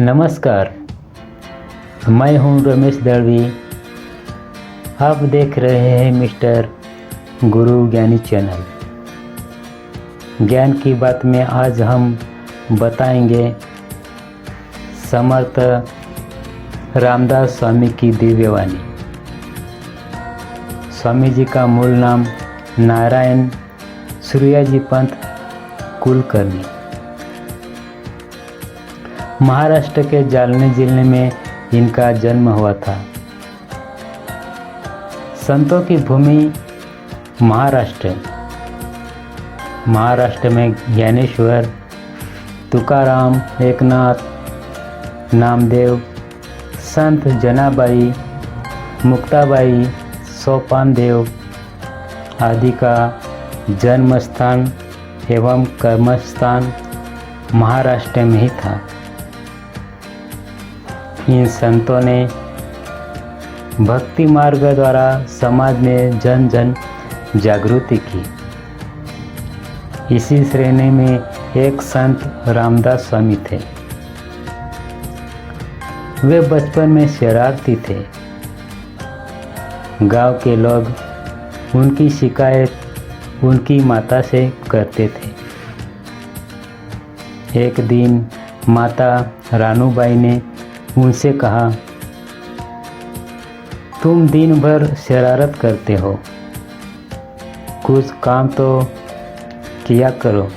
नमस्कार, मैं हूं रमेश दळवी। आप देख रहे हैं मिस्टर गुरु ज्ञानी चैनल। ज्ञान की बात में आज हम बताएंगे समर्थ रामदास स्वामी की दिव्यवाणी। स्वामी जी का मूल नाम नारायण सूर्याजी पंत कुलकर्णी। महाराष्ट्र के जालने जिले में इनका जन्म हुआ था। संतों की भूमि महाराष्ट्र में ज्ञानेश्वर, तुकाराम, एकनाथ, नामदेव, संत जनाबाई, मुक्ताबाई, सोपानदेव आदि का जन्म स्थान एवं कर्मस्थान महाराष्ट्र में ही था। इन संतों ने भक्ति मार्ग द्वारा समाज में जन जन जागृति की। इसी श्रेणी में एक संत रामदास स्वामी थे। वे बचपन में शरारती थे। गांव के लोग उनकी शिकायत उनकी माता से करते थे। एक दिन माता रानूबाई ने उनसे कहा, तुम दिन भर शरारत करते हो, कुछ काम तो किया करो।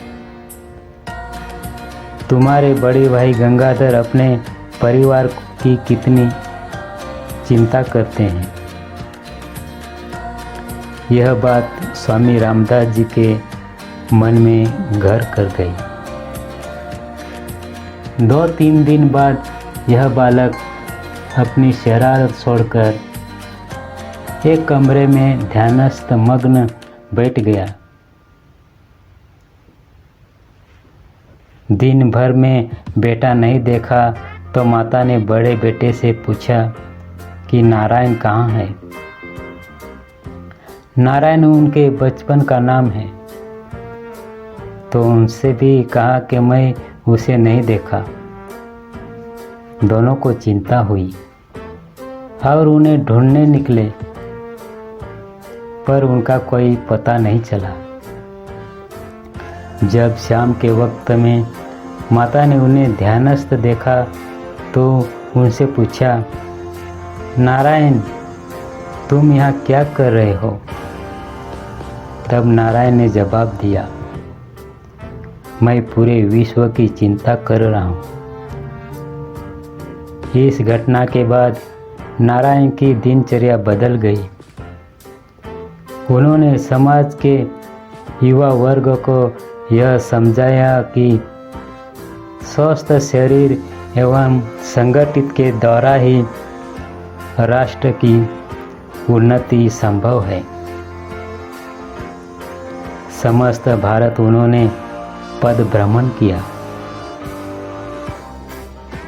तुम्हारे बड़े भाई गंगाधर अपने परिवार की कितनी चिंता करते हैं। यह बात स्वामी रामदास जी के मन में घर कर गई। 2-3 दिन बाद यह बालक अपनी शरारत छोड़कर एक कमरे में ध्यानस्थ मग्न बैठ गया। दिन भर में बेटा नहीं देखा तो माता ने बड़े बेटे से पूछा कि नारायण कहाँ है। नारायण उनके बचपन का नाम है, तो उनसे भी कहा कि मैं उसे नहीं देखा। दोनों को चिंता हुई और उन्हें ढूंढने निकले, पर उनका कोई पता नहीं चला। जब शाम के वक्त में माता ने उन्हें ध्यानस्थ देखा तो उनसे पूछा, नारायण तुम यहाँ क्या कर रहे हो। तब नारायण ने जवाब दिया, मैं पूरे विश्व की चिंता कर रहा हूँ। इस घटना के बाद नारायण की दिनचर्या बदल गई। उन्होंने समाज के युवा वर्ग को यह समझाया कि स्वस्थ शरीर एवं संगठित के द्वारा ही राष्ट्र की उन्नति संभव है। समस्त भारत उन्होंने पद भ्रमण किया।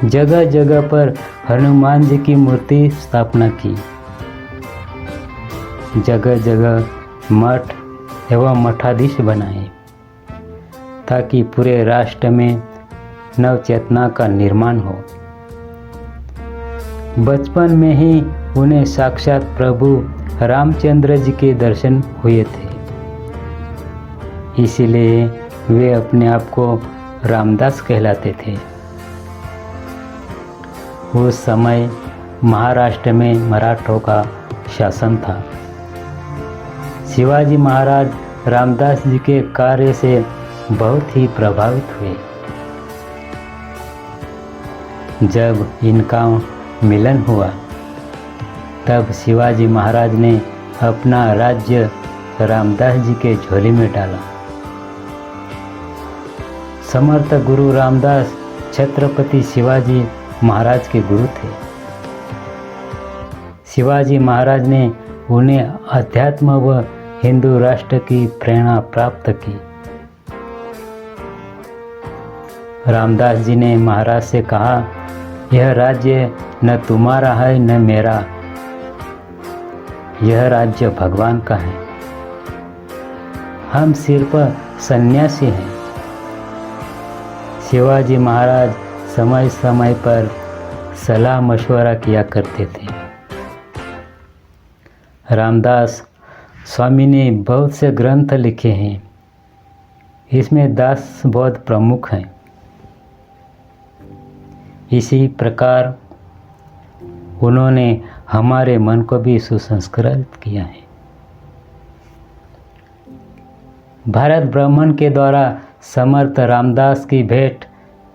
जगह जगह पर हनुमान जी की मूर्ति स्थापना की। जगह जगह मठ एवं मठाधीश बनाए ताकि पूरे राष्ट्र में नव चेतना का निर्माण हो। बचपन में ही उन्हें साक्षात प्रभु रामचंद्र जी के दर्शन हुए थे। इसीलिए वे अपने आप को रामदास कहलाते थे। उस समय महाराष्ट्र में मराठों का शासन था। शिवाजी महाराज रामदास जी के कार्य से बहुत ही प्रभावित हुए। जब इनका मिलन हुआ तब शिवाजी महाराज ने अपना राज्य रामदास जी के झोली में डाला। समर्थ गुरु रामदास छत्रपति शिवाजी महाराज के गुरु थे। शिवाजी महाराज ने उन्हें अध्यात्म व हिंदू राष्ट्र की प्रेरणा प्राप्त की। रामदास जी ने महाराज से कहा, यह राज्य न तुम्हारा है न मेरा, यह राज्य भगवान का है। हम सिर्फ सन्यासी हैं। शिवाजी महाराज समय समय पर सलाह मशवरा किया करते थे। रामदास स्वामी ने बहुत से ग्रंथ लिखे हैं, इसमें दास बौद्ध प्रमुख हैं। इसी प्रकार उन्होंने हमारे मन को भी सुसंस्कृत किया है। भारत ब्राह्मण के द्वारा समर्थ रामदास की भेंट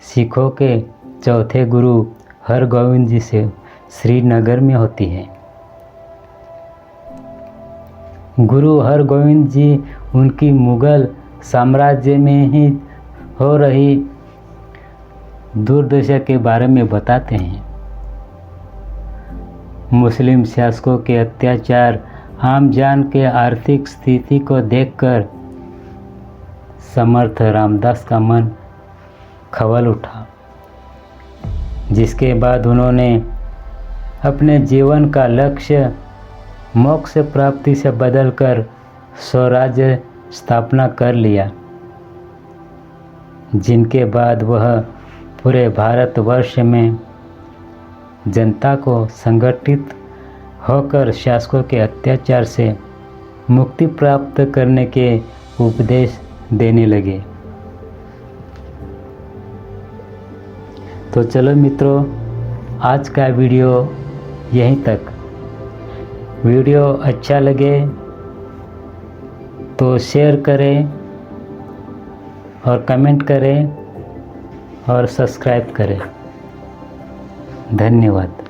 सिखों के चौथे गुरु हरगोविंद जी से श्रीनगर में होती है। गुरु हरगोविंद जी उनकी मुगल साम्राज्य में ही हो रही दुर्दशा के बारे में बताते हैं। मुस्लिम शासकों के अत्याचार, आम जान के आर्थिक स्थिति को देखकर समर्थ रामदास का मन खवल उठा, जिसके बाद उन्होंने अपने जीवन का लक्ष्य मोक्ष प्राप्ति से बदलकर स्वराज्य स्थापना कर लिया, जिनके बाद वह पूरे भारतवर्ष में जनता को संगठित होकर शासकों के अत्याचार से मुक्ति प्राप्त करने के उपदेश देने लगे। तो चलो मित्रों, आज का वीडियो यहीं तक। वीडियो अच्छा लगे तो शेयर करें और कमेंट करें और सब्सक्राइब करें। धन्यवाद।